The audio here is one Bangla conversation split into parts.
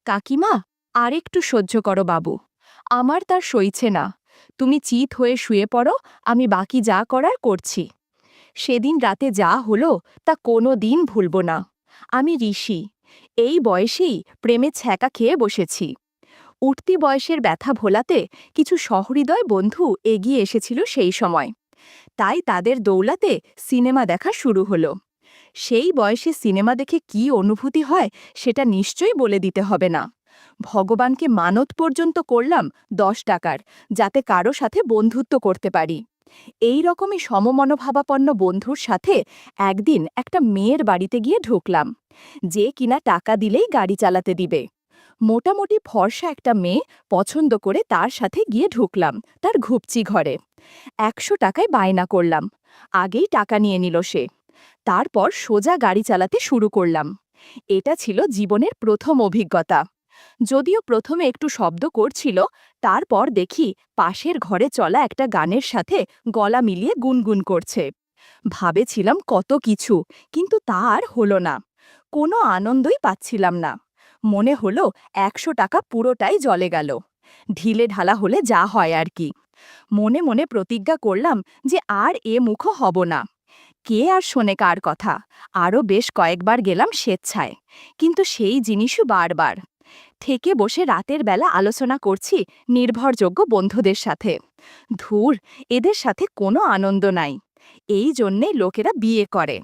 কাকিমা, আর একটু সহ্য করো বাবু। আমার তার সইছে না। তুমি চিত হয়ে শুয়ে পড়ো, আমি বাকি যা করার করছি। সেদিন রাতে যা হলো তা কোনো দিন ভুলব না। আমি ঋষি, এই বয়সেই প্রেমে ছ্যাঁকা খেয়ে বসেছি। উঠতি বয়সের ব্যথা ভোলাতে কিছু সহৃদয় বন্ধু এগিয়ে এসেছিল সেই সময়। তাই তাদের দৌলাতে সিনেমা দেখা শুরু হলো। সেই বয়সে সিনেমা দেখে কী অনুভূতি হয় সেটা নিশ্চয়ই বলে দিতে হবে না। ভগবানকে মানত পর্যন্ত করলাম 10 টাকার, যাতে কারো সাথে বন্ধুত্ব করতে পারি। এই রকমই সমমনোভাবাপন্ন বন্ধুর সাথে একদিন একটা মেয়ের বাড়িতে গিয়ে ঢুকলাম, যে কিনা টাকা দিলেই গাড়ি চালাতে দিবে। মোটামুটি ফর্সা একটা মেয়ে পছন্দ করে তার সাথে গিয়ে ঢুকলাম তার ঘুপচি ঘরে। 100 টাকায় বায়না করলাম। আগেই টাকা নিয়ে নিল সে। তারপর সোজা গাড়ি চালাতে শুরু করলাম। এটা ছিল জীবনের প্রথম অভিজ্ঞতা। যদিও প্রথমে একটু শব্দ করছিল, তারপর দেখি পাশের ঘরে চলা একটা গানের সাথে গলা মিলিয়ে গুনগুন করছে। ভাবেছিলাম কত কিছু, কিন্তু তা আর হলো না। কোনো আনন্দই পাচ্ছিলাম না। মনে হলো 100 টাকা পুরোটাই জলে গেল। ঢিলে ঢালা হলে যা হয় আর কি। মনে মনে প্রতিজ্ঞা করলাম যে আর এ মুখ হব না। কে আর শোনে কার কথা। আরও বেশ কয়েকবার গেলাম স্বেচ্ছায়, কিন্তু সেই জিনিসও বারবার। থেকে বসে রাতের বেলা আলোচনা করছি নির্ভরযোগ্য বন্ধুদের সাথে। ধুর, এদের সাথে কোনো আনন্দ নাই। এই জন্যে লোকেরা বিয়ে করে।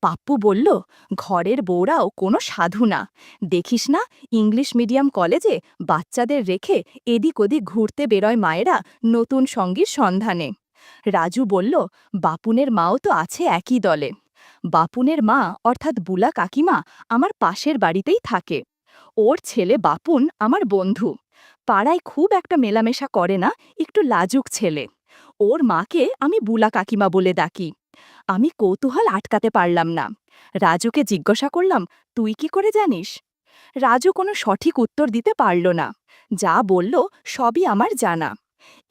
পাপ্পু বলল, ঘরের বউরাও কোনো সাধু না। দেখিস না, ইংলিশ মিডিয়াম কলেজে বাচ্চাদের রেখে এদিক ওদিক ঘুরতে বেরোয় মায়েরা নতুন সঙ্গীর সন্ধানে। রাজু বলল, বাপুনের মাও তো আছে একই দলে। বাপুনের মা অর্থাৎ বুলা কাকিমা আমার পাশের বাড়িতেই থাকে। ওর ছেলে বাপুন আমার বন্ধু। পাড়ায় খুব একটা মেলামেশা করে না, একটু লাজুক ছেলে। ওর মাকে আমি বুলা কাকিমা বলে ডাকি। আমি কৌতূহল আটকাতে পারলাম না। রাজুকে জিজ্ঞাসা করলাম, তুই কি করে জানিস? রাজু কোনো সঠিক উত্তর দিতে পারল না। যা বলল সবই আমার জানা।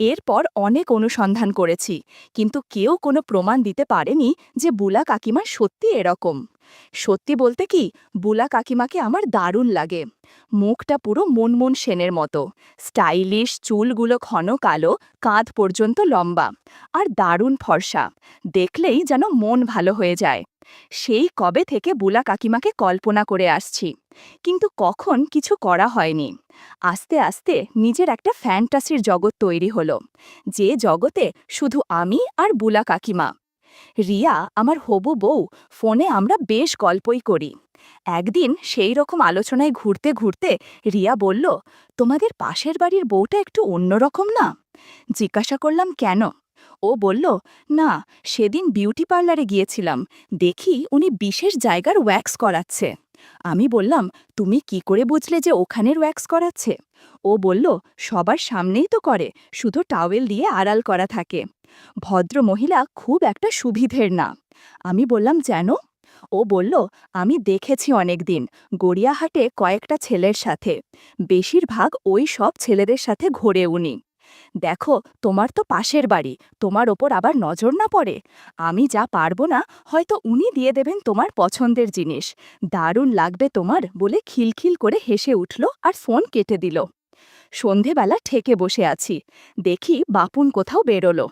এরপর অনেক অনুসন্ধান করেছি, কিন্তু কেউ কোনো প্রমাণ দিতে পারেনি যে বুলা কাকিমা সত্যি এরকম। সত্যি বলতে কি, বুলা কাকিমাকে আমার দারুণ লাগে। মুখটা পুরো মনমোহন সেনের মতো, স্টাইলিশ, চুলগুলো ঘন কালো, কাঁধ পর্যন্ত লম্বা, আর দারুণ ফর্সা। দেখলেই যেন মন ভালো হয়ে যায়। সেই কবে থেকে বুলা কাকিমাকে কল্পনা করে আসছি, কিন্তু কখন কিছু করা হয়নি। আস্তে আস্তে নিজের একটা ফ্যান্টাসির জগৎ তৈরি হলো, যে জগতে শুধু আমি আর বুলা কাকিমা। রিয়া আমার হবু বউ, ফোনে আমরা বেশ গল্পই করি। একদিন সেই রকম আলোচনায় ঘুরতে ঘুরতে রিয়া বলল, তোমাদের পাশের বাড়ির বউটা একটু অন্যরকম না? জিজ্ঞাসা করলাম কেন? ও বলল, না, সেদিন বিউটি পার্লারে গিয়েছিলাম, দেখি উনি বিশেষ জায়গার ওয়্যাক্স করাচ্ছে। আমি বললাম, তুমি কি করে বুঝলে যে ওখানের ওয়্যাক্স করাচ্ছে? ও বলল, সবার সামনেই তো করে, শুধু টাওয়েল দিয়ে আড়াল করা থাকে। ভদ্র মহিলা খুব একটা সুবিধের না। আমি বললাম, যেন? ও বলল, আমি দেখেছি অনেকদিন গড়িয়াহাটে কয়েকটা ছেলের সাথে। বেশিরভাগ ওই সব ছেলেদের সাথে ঘোরে উনি। দেখো, তোমার তো পাশের বাড়ি, তোমার ওপর আবার নজর না পড়ে। আমি যা পারবো না, হয়তো উনি দিয়ে দেবেন তোমার পছন্দের জিনিস। দারুণ লাগবে তোমার, বলে খিলখিল করে হেসে উঠল আর ফোন কেটে দিল। সন্ধেবেলা ঠেকে বসে আছি, দেখি বাপুন কোথাও বেরোলো।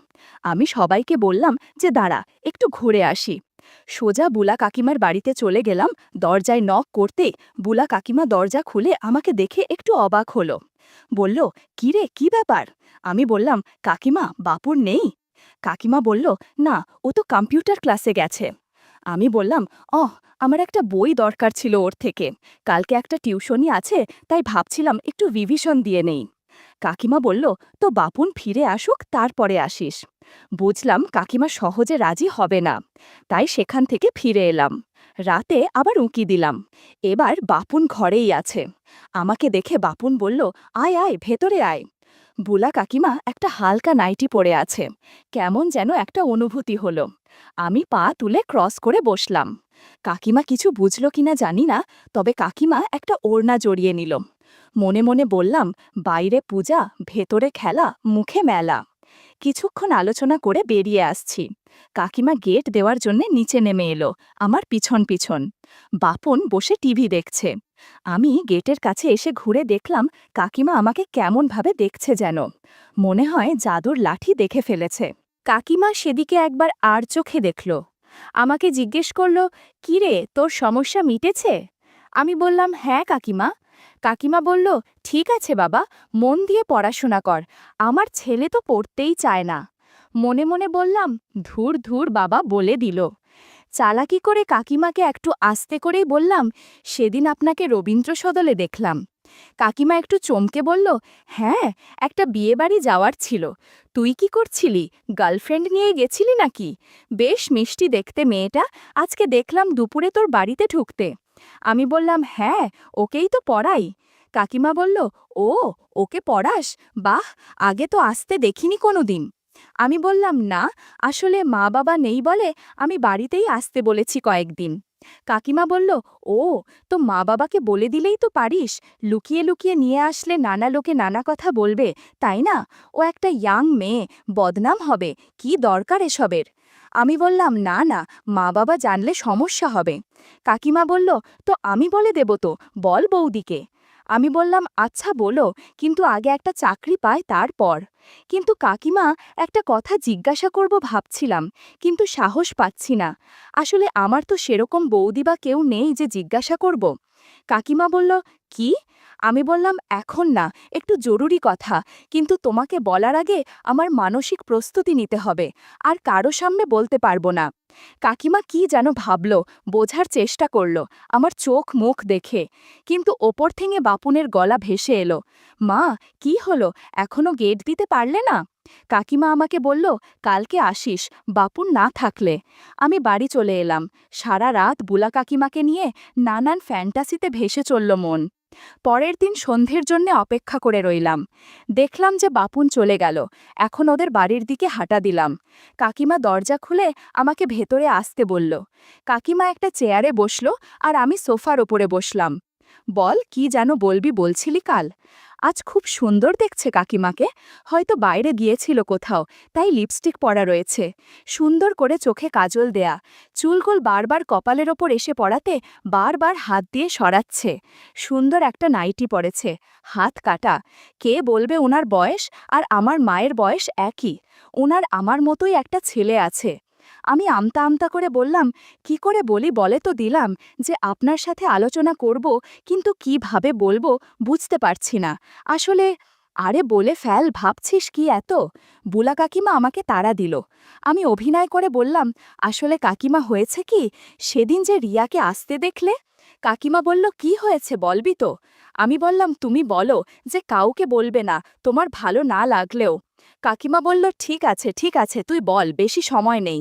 আমি সবাইকে বললাম যে দাঁড়া, একটু ঘুরে আসি। সোজা বুলা কাকিমার বাড়িতে চলে গেলাম। দরজায় নক করতেই বুলা কাকিমা দরজা খুলে আমাকে দেখে একটু অবাক হলো। বলল, কি রে, কি ব্যাপার? আমি বললাম, কাকিমা, বাপুর নেই? কাকিমা বলল, না, ও তো কম্পিউটার ক্লাসে গেছে। আমি বললাম, আমার একটা বই দরকার ছিল ওর থেকে। কালকে একটা টিউশনি আছে, তাই ভাবছিলাম একটু রিভিশন দিয়ে নেই। কাকিমা বলল, তো বাপুন ফিরে আসুক, তারপরে আসিস। বুঝলাম কাকিমা সহজে রাজি হবে না, তাই সেখান থেকে ফিরে এলাম। রাতে আবার উঁকি দিলাম। এবার বাপুন ঘরেই আছে। আমাকে দেখে বাপুন বলল, আয় আয়, ভেতরে আয়। বুলা কাকিমা একটা হালকা নাইটি পরে আছে। কেমন যেন একটা অনুভূতি হলো। আমি পা তুলে ক্রস করে বসলাম। কাকিমা কিছু বুঝল কিনা জানি না, তবে কাকিমা একটা ওড়না জড়িয়ে নিল। মনে মনে বললাম, বাইরে পূজা, ভেতরে খেলা, মুখে মেলা। কিছুক্ষণ আলোচনা করে বেরিয়ে আসছি। কাকিমা গেট দেওয়ার জন্য নিচে নেমে এলো, আমার পিছন পিছন। বাপন বসে টিভি দেখছে। আমি গেটের কাছে এসে ঘুরে দেখলাম কাকিমা আমাকে কেমনভাবে দেখছে যেন। মনে হয় জাদুর লাঠি দেখে ফেলেছে। কাকিমা সেদিকে একবার আর চোখে দেখল। আমাকে জিজ্ঞেস করল, কিরে, তোর সমস্যা মিটেছে? আমি বললাম, হ্যাঁ কাকিমা। কাকিমা বলল, ঠিক আছে বাবা, মন দিয়ে পড়াশোনা কর। আমার ছেলে তো পড়তেই চায় না। মনে মনে বললাম, ধুর ধুর বাবা বলে দিল। চালাকি করে কাকিমাকে একটু আস্তে করেই বললাম, সেদিন আপনাকে রবীন্দ্র সদলে দেখলাম। কাকিমা একটু চমকে বলল, হ্যাঁ, একটা বিয়েবাড়ি যাওয়ার ছিল। তুই কি করছিলি? গার্লফ্রেন্ড নিয়ে গেছিলি নাকি? বেশ মিষ্টি দেখতে মেয়েটা, আজকে দেখলাম দুপুরে তোর বাড়িতে ঢুকতে। আমি বললাম, হ্যাঁ, ওকেই তো পড়াই। কাকিমা বলল, ও, ওকে পড়াস? বাহ, আগে তো আসতে দেখিনি কোনো দিন। আমি বললাম, না, আসলে মা বাবা নেই বলে আমি বাড়িতেই আসতে বলেছি কয়েকদিন। কাকিমা বলল, ও, তো মা বাবাকে বলে দিলেই তো পারিস। লুকিয়ে লুকিয়ে নিয়ে আসলে নানা লোকে নানা কথা বলবে, তাই না? ও একটা ইয়াং মেয়ে, বদনাম হবে, কি দরকার এসবের? আমি বললাম, না না, মা বাবা জানলে সমস্যা হবে। কাকিমা বলল, তো আমি বলে দেব তো, বল বৌদিকে। আমি বললাম, আচ্ছা বলো, কিন্তু আগে একটা চাকরি পায় তারপর। কিন্তু কাকিমা, একটা কথা জিজ্ঞাসা করব ভাবছিলাম, কিন্তু সাহস পাচ্ছি না। আসলে আমার তো সেরকম বৌদি বা কেউ নেই যে জিজ্ঞাসা করব। কাকিমা বলল, কি? আমি বললাম, এখন না, একটু জরুরি কথা, কিন্তু তোমাকে বলার আগে আমার মানসিক প্রস্তুতি নিতে হবে, আর কারো সামনে বলতে পারবো না। কাকিমা কি যেন ভাবল, বোঝার চেষ্টা করল আমার চোখ মুখ দেখে, কিন্তু ওপর থেকে বাপুনের গলা ভেসে এলো, মা, কি হলো, এখনো গেট দিতে পারলে না? কাকিমা আমাকে বলল, কালকে আসিস, বাপুন না থাকলে। আমি বাড়ি চলে এলাম। সারা রাত বুলা কাকিমাকে নিয়ে নানান ফ্যান্টাসিতে ভেসে চলল মন। পরের দিন সন্ধ্যের জন্য অপেক্ষা করে রইলাম। দেখলাম যে বাপুন চলে গেল। এখন ওদের বাড়ির দিকে হাঁটা দিলাম। কাকিমা দরজা খুলে আমাকে ভেতরে আসতে বলল। কাকিমা একটা চেয়ারে বসল, আর আমি সোফার ওপরে বসলাম। বল, কি যেন বলবি বলছিলি কাল? আজ খুব সুন্দর দেখছে কাকিমাকে। হয়তো বাইরে গিয়েছিল কোথাও, তাই লিপস্টিক পরা রয়েছে। সুন্দর করে চোখে কাজল দেয়া, চুলগুল বারবার কপালের ওপর এসে পড়াতে বারবার হাত দিয়ে সরাচ্ছে। সুন্দর একটা নাইটি পরেছে, হাত কাটা। কে বলবে ওনার বয়স আর আমার মায়ের বয়স একই। ওনার আমার মতোই একটা ছেলে আছে। আমি আমতা আমতা করে বললাম, কি করে বলি বলে তো দিলাম, যে আপনার সাথে আলোচনা করব, কিন্তু কিভাবে বলবো বুঝতে পারছি না আসলে। আরে বলে ফেল, ভাবছিস কি এত? বুলা কাকিমা আমাকে তাড়া দিল। আমি অভিনয় করে বললাম, আসলে কাকিমা হয়েছে কি, সেদিন যে রিয়াকে আসতে দেখলে। কাকিমা বলল, কি হয়েছে বলবি তো? আমি বললাম, তুমি বলো, যে কাউকে বলবে না, তোমার ভালো না লাগলেও। কাকিমা বলল, ঠিক আছে ঠিক আছে, তুই বল, বেশি সময় নেই।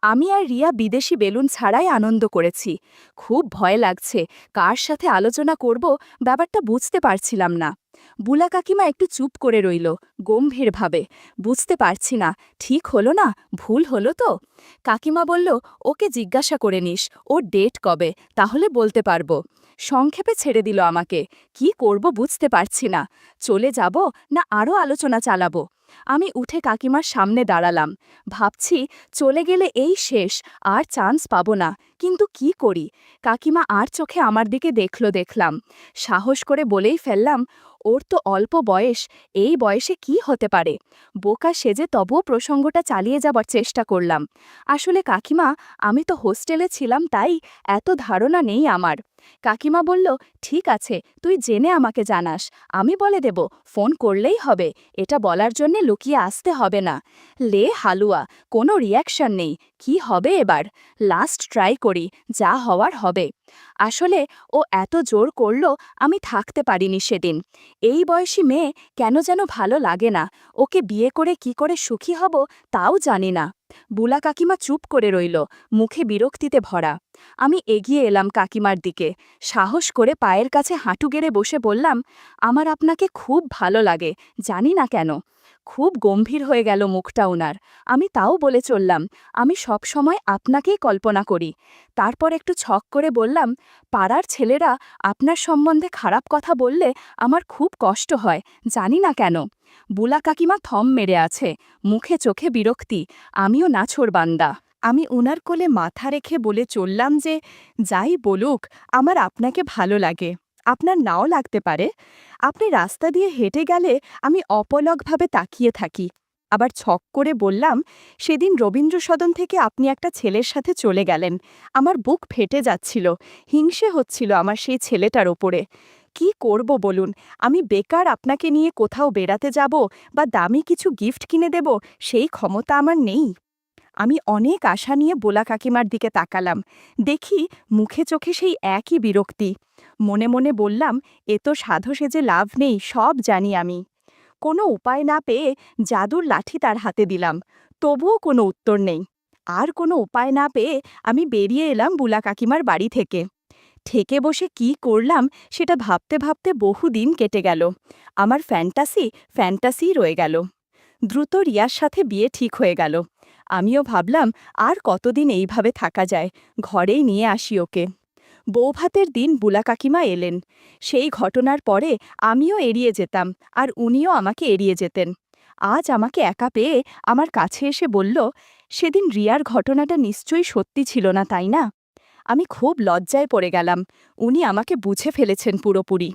আমি আর রিয়া বিদেশি বেলুন ছাড়াই আনন্দ করেছি। খুব ভয় লাগছে, কার সাথে আলোচনা করব ব্যাপারটা বুঝতে পারছিলাম না। বুলা কাকিমা একটু চুপ করে রইল, গম্ভীরভাবে। বুঝতে পারছি না, ঠিক হলো না, ভুল হলো তো? কাকিমা বলল, ওকে জিজ্ঞাসা করে নিস, ওর ডেট কবে, তাহলে বলতে পারবো। সংক্ষেপে ছেড়ে দিল আমাকে। কি করব বুঝতে পারছি না, চলে যাব না আরও আলোচনা চালাবো। আমি উঠে কাকিমার সামনে দাঁড়ালাম। ভাবছি, চলে গেলে এই শেষ, আর চান্স পাবো না, কিন্তু কি করি? কাকিমা আর চোখে আমার দিকে দেখলাম। সাহস করে বলেই ফেললাম, ওর তো অল্প বয়স, এই বয়সে কি হতে পারে? বোকা সেজে তবুও প্রসঙ্গটা চালিয়ে যাবার চেষ্টা করলাম। আসলে কাকিমা, আমি তো হোস্টেলে ছিলাম, তাই এত ধারণা নেই আমার। কাকিমা বলল, ঠিক আছে, তুই জেনে আমাকে জানাস, আমি বলে দেব, ফোন করলেই হবে, এটা বলার জন্যে লুকিয়ে আসতে হবে না। লে হালুয়া, কোনো রিয়াকশন নেই, কি হবে এবার? লাস্ট ট্রাই করি, যা হওয়ার হবে। আসলে ও এত জোর করল, আমি থাকতে পারিনি সেদিন। এই বয়সী মেয়ে কেন যেন ভালো লাগে না, ওকে বিয়ে করে কি করে সুখী হব তাও জানি না। বুলা কাকিমা চুপ করে রইল, মুখে বিরক্তিতে ভরা। আমি এগিয়ে এলাম কাকিমার দিকে, সাহস করে পায়ের কাছে হাঁটু গেড়ে বসে বললাম, আমার আপনাকে খুব ভালো লাগে, জানি না কেন। খুব গম্ভীর হয়ে গেল মুখটা ওনার। আমি তাও বলে চললাম, আমি সব সময় আপনাকেই কল্পনা করি। তারপর একটু ছক করে বললাম, পাড়ার ছেলেরা আপনার সম্বন্ধে খারাপ কথা বললে আমার খুব কষ্ট হয়, জানি না কেন। বুলা কাকিমা থম মেরে আছে, মুখে চোখে বিরক্তি। আমিও নাছোড়বান্দা। আমি উনার কোলে মাথা রেখে বলে চললাম যে, যাই বলুক, আমার আপনাকে ভালো লাগে। আপনার নাও লাগতে পারে। আপনি রাস্তা দিয়ে হেঁটে গেলে আমি অপলকভাবে তাকিয়ে থাকি। আবার ছক করে বললাম, সেদিন রবীন্দ্র সদন থেকে আপনি একটা ছেলের সাথে চলে গেলেন। আমার বুক ফেটে যাচ্ছিল, হিংসে হচ্ছিল আমার সেই ছেলেটার ওপরে। কি করব বলুন, আমি বেকার আপনাকে নিয়ে কোথাও বেড়াতে যাব বা দামি কিছু গিফট কিনে দেব, সেই ক্ষমতা আমার নেই। আমি অনেক আশা নিয়ে বোলা কাকিমার দিকে তাকালাম, দেখি মুখে চোখে সেই একই বিরক্তি। মনে মনে বললাম, এ তো সাধু সেজে লাভ নেই, সব জানি আমি। কোনো উপায় না পেয়ে জাদুর লাঠি তার হাতে দিলাম, তবুও কোনো উত্তর নেই। আর কোনো উপায় না পেয়ে আমি বেরিয়ে এলাম বুলা কাকিমার বাড়ি থেকে। ঠেকে বসে কি করলাম সেটা ভাবতে ভাবতে বহুদিন কেটে গেল। আমার ফ্যান্টাসি রয়ে গেল। দ্রুত রিয়ার সাথে বিয়ে ঠিক হয়ে গেল। আমিও ভাবলাম, আর কতদিন এইভাবে থাকা যায়, ঘরেই নিয়ে আসি ওকে। বৌভাতের দিন বুলা কাকিমা এলেন। সেই ঘটনার পরে আমিও এড়িয়ে যেতাম, আর উনিও আমাকে এড়িয়ে যেতেন। আজ আমাকে একা পেয়ে আমার কাছে এসে বলল, সেদিন রিয়ার ঘটনাটা নিশ্চয়ই সত্যি ছিল না, তাই না? আমি খুব লজ্জায় পড়ে গেলাম। উনি আমাকে বুঝে ফেলেছেন পুরোপুরি।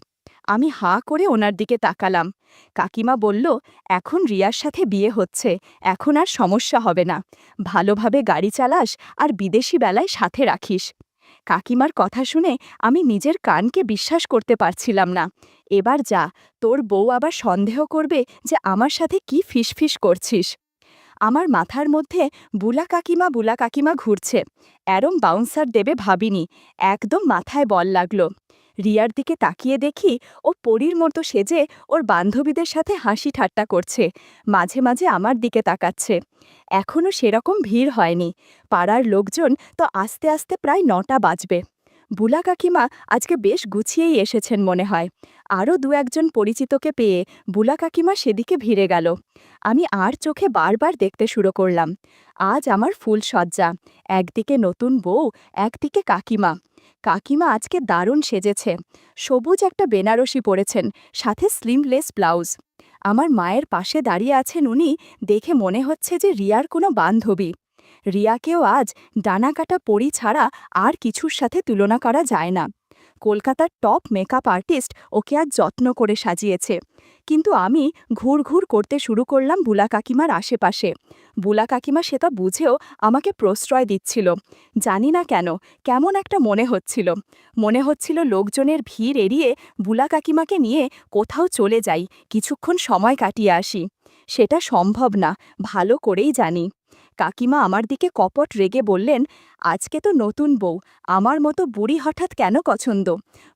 আমি হাঁ করে ওনার দিকে তাকালাম। কাকিমা বলল, এখন রিয়ার সাথে বিয়ে হচ্ছে, এখন আর সমস্যা হবে না। ভালোভাবে গাড়ি চালাস আর বিদেশি বেলায় সাথে রাখিস। কাকিমার কথা শুনে আমি নিজের কানকে বিশ্বাস করতে পারছিলাম না। এবার যা, তোর বউ আবার সন্দেহ করবে যে আমার সাথে কি ফিসফিস করছিস। আমার মাথার মধ্যে বুলা কাকিমা ঘুরছে। অ্যারম বাউন্সার দেবে ভাবিনি, একদম মাথায় বল লাগলো। রিয়ার দিকে তাকিয়ে দেখি ও পরীর মতো সেজে ওর বান্ধবীদের সাথে হাসি ঠাট্টা করছে, মাঝে মাঝে আমার দিকে তাকাচ্ছে। এখনও সেরকম ভিড় হয়নি, পাড়ার লোকজন তো আস্তে আস্তে প্রায় ৯টা বাজবে। বুলা কাকিমা আজকে বেশ গুছিয়েই এসেছেন মনে হয়। আরও দু একজন পরিচিতকে পেয়ে বুলা কাকিমা সেদিকে ভিড়ে গেল। আমি আর চোখে বারবার দেখতে শুরু করলাম। আজ আমার ফুলসজ্জা, একদিকে নতুন বউ, একদিকে কাকিমা। কাকিমা আজকে দারুণ সেজেছে, সবুজ একটা বেনারসি পরেছেন, সাথে স্লিমলেস ব্লাউজ। আমার মায়ের পাশে দাঁড়িয়ে আছেন উনি, দেখে মনে হচ্ছে যে রিয়ার কোনো বান্ধবী। রিয়াকেও আজ ডানাকাটা পরি ছাড়া আর কিছুর সাথে তুলনা করা যায় না। কলকাতার টপ মেকআপ আর্টিস্ট ওকে আজ যত্ন করে সাজিয়েছে। কিন্তু আমি ঘুর করতে শুরু করলাম বুলা কাকিমার আশেপাশে। বুলা কাকিমা সেটা বুঝেও আমাকে প্রশ্রয় দিচ্ছিল। জানি না কেন, কেমন একটা মনে হচ্ছিল লোকজনের ভিড় এড়িয়ে বুলা কাকিমাকে নিয়ে কোথাও চলে যাই, কিছুক্ষণ সময় কাটিয়ে আসি। সেটা সম্ভব না, ভালো করেই জানি। কাকিমা আমার দিকে কপট রেগে বললেন, আজকে তো নতুন বউ, আমার মতো বুড়ি হঠাৎ কেন পছন্দ?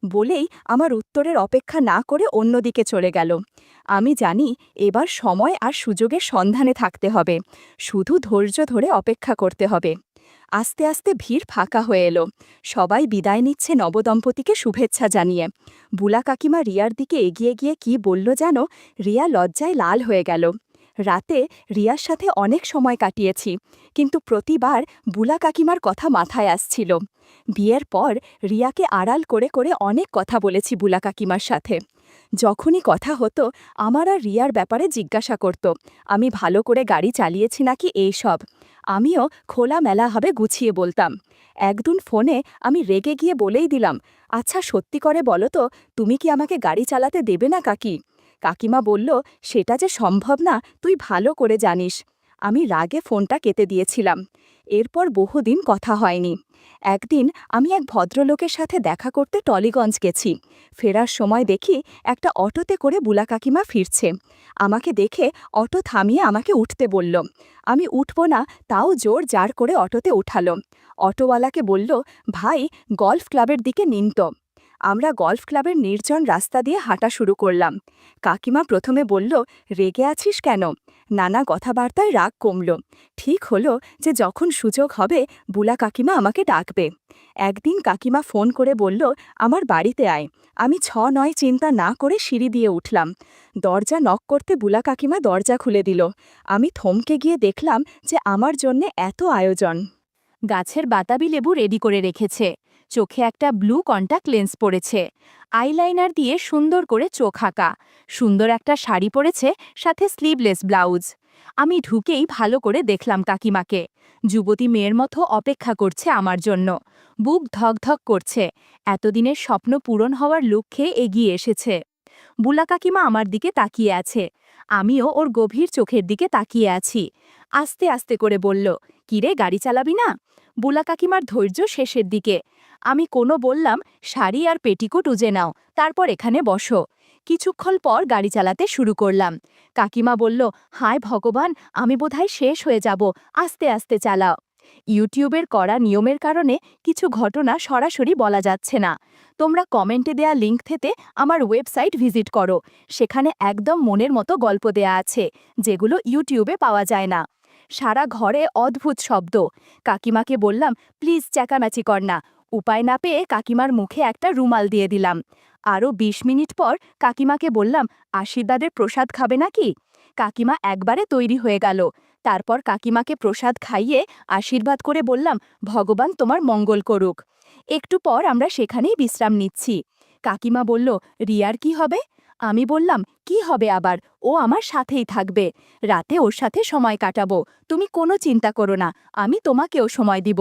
বলেই আমার উত্তরের অপেক্ষা না করে অন্যদিকে চলে গেল। আমি জানি এবার সময় আর সুযোগের সন্ধানে থাকতে হবে, শুধু ধৈর্য ধরে অপেক্ষা করতে হবে। আস্তে আস্তে ভিড় ফাঁকা হয়ে এলো। সবাই বিদায় নিচ্ছে নবদম্পতিকে শুভেচ্ছা জানিয়ে। বুলা কাকিমা রিয়ার দিকে এগিয়ে গিয়ে কি বলল যেন, রিয়া লজ্জায় লাল হয়ে গেল। রাতে রিয়ার সাথে অনেক সময় কাটিয়েছি, কিন্তু প্রতিবার বুলা কাকিমার কথা মাথায় আসছিল। বিয়ের পর রিয়াকে আড়াল করে করে অনেক কথা বলেছি বুলা কাকিমার সাথে। যখনই কথা হতো আমার আর রিয়ার ব্যাপারে জিজ্ঞাসা করত, আমি ভালো করে গাড়ি চালিয়েছি নাকি, এইসব। আমিও খোলামেলাভাবে গুছিয়ে বলতাম। একদিন ফোনে আমি রেগে গিয়ে বলেই দিলাম, আচ্ছা সত্যি করে বলো তো, তুমি কি আমাকে গাড়ি চালাতে দেবে না কাকি? কাকিমা বলল, সেটা যে সম্ভব না তুই ভালো করে জানিস। আমি রাগে ফোনটা কেটে দিয়েছিলাম। এরপর বহুদিন কথা হয়নি। একদিন আমি এক ভদ্রলোকের সাথে দেখা করতে টলিগঞ্জ গেছি। ফেরার সময় দেখি একটা অটোতে করে বুলা কাকিমা ফিরছে। আমাকে দেখে অটো থামিয়ে আমাকে উঠতে বলল। আমি উঠব না, তাও জোর জার করে অটোতে উঠালো। অটোওয়ালাকে বলল, ভাই গলফ ক্লাবের দিকে নিন তো। আমরা গল্ফ ক্লাবের নির্জন রাস্তা দিয়ে হাঁটা শুরু করলাম। কাকিমা প্রথমে বলল, রেগে আছিস কেন? নানা কথাবার্তায় রাগ কমল। ঠিক হলো যে যখন সুযোগ হবে বুলা কাকিমা আমাকে ডাকবে। একদিন কাকিমা ফোন করে বলল, আমার বাড়িতে আয়। আমি 6-9 চিন্তা না করে সিঁড়ি দিয়ে উঠলাম। দরজা নক করতে বুলা কাকিমা দরজা খুলে দিল। আমি থমকে গিয়ে দেখলাম যে আমার জন্যে এত আয়োজন। গাছের বাতাবি লেবু রেডি করে রেখেছে, চোখে একটা ব্লু কন্টাক্ট লেন্স পরেছে, আইলাইনার দিয়ে সুন্দর করে চোখ আঁকা, সুন্দর একটা শাড়ি পরেছে, সাথে স্লিভলেস ব্লাউজ। আমি ঢুকেই ভালো করে দেখলাম কাকিমাকে। যুবতী মেয়ের মতো অপেক্ষা করছে আমার জন্য। বুক ধকধক করছে, এতদিনের স্বপ্ন পূরণ হওয়ার লক্ষ্যে এগিয়ে এসেছে। বুলা কাকিমা আমার দিকে তাকিয়ে আছে, আমিও ওর গভীর চোখের দিকে তাকিয়ে আছি। আস্তে আস্তে করে বলল, কিরে, গাড়ি চালাবি না? বুলা কাকিমার ধৈর্য শেষের দিকে। আমি বললাম, শাড়ি আর পেটিকোট উজে নাও, তারপর এখানে বসো। কিছুক্ষণ পর গাড়ি চালাতে শুরু করলাম। কাকিমা বলল, হায় ভগবান, আমি বোধহয় শেষ হয়ে যাব, আস্তে আস্তে চালাও। ইউটিউবের করা নিয়মের কারণে কিছু ঘটনা সরাসরি বলা যাচ্ছে না। তোমরা কমেন্টে দেয়া লিঙ্ক থেকে আমার ওয়েবসাইট ভিজিট করো, সেখানে একদম মনের মতো গল্প দেয়া আছে, যেগুলো ইউটিউবে পাওয়া যায় না। সারা ঘরে অদ্ভুত শব্দ। কাকিমাকে বললাম, প্লিজ চেঁচামেচি কর না। উপায় না পেয়ে কাকিমার মুখে একটা রুমাল দিয়ে দিলাম। আরও 20 মিনিট পর কাকিমাকে বললাম, আশীর্বাদের প্রসাদ খাবে নাকি? কাকিমা একবারে তৈরি হয়ে গেল। তারপর কাকিমাকে প্রসাদ খাইয়ে আশীর্বাদ করে বললাম, ভগবান তোমার মঙ্গল করুক। একটু পর আমরা সেখানেই বিশ্রাম নিচ্ছি। কাকিমা বলল, রিয়ার কি হবে? আমি বললাম, কি হবে আবার, ও আমার সাথেই থাকবে। রাতে ওর সাথে সময় কাটাবো, তুমি কোনো চিন্তা করো না, আমি তোমাকেও সময় দিব।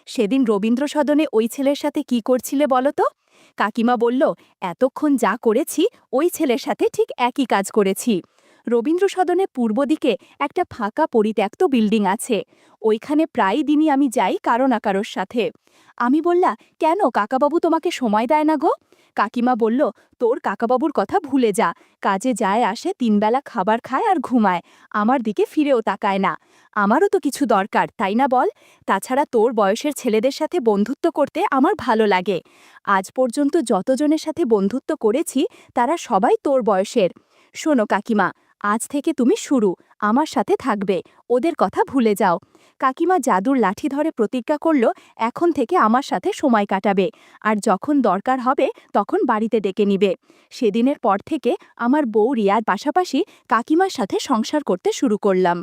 সেদিন রবীন্দ্র সদনে ওই ছেলের সাথে কি করছিলে বলো তো? কাকিমা বলল, এতক্ষণ যা করেছি ওই ছেলের সাথে ঠিক একই কাজ করেছি। রবীন্দ্র সদনে পূর্ব দিকে একটা ফাঁকা পরিত্যক্ত বিল্ডিং আছে, ওইখানে প্রায় দিনই আমি যাই কারো না কারোর সাথে। আমি বললা, কেন, কাকাবাবু তোমাকে সময় দেয় না গো? কাকিমা বলল, তোর কাকাবাবুর কথা ভুলে যা, কাজে যায় আসে, 3 বেলা খাবার খায় আর ঘুমায়, আমার দিকে ফিরেও তাকায় না। আমারও তো কিছু দরকার, তাই না বল? তাছাড়া তোর বয়সের ছেলেদের সাথে বন্ধুত্ব করতে আমার ভালো লাগে। আজ পর্যন্ত যতজনের সাথে বন্ধুত্ব করেছি তারা সবাই তোর বয়সের। শোনো কাকিমা, আজ থেকে তুমি শুরু, আমার সাথে থাকবে, ওদের কথা ভুলে যাও। কাকিমা জাদুর লাঠি ধরে প্রতিজ্ঞা করল, এখন থেকে আমার সাথে সময় কাটাবে, আর যখন দরকার হবে তখন বাড়িতে ডেকে নিবে। সেদিনের পর থেকে আমার বউ রিয়ার পাশাপাশি কাকিমার সাথে সংসার করতে শুরু করলাম।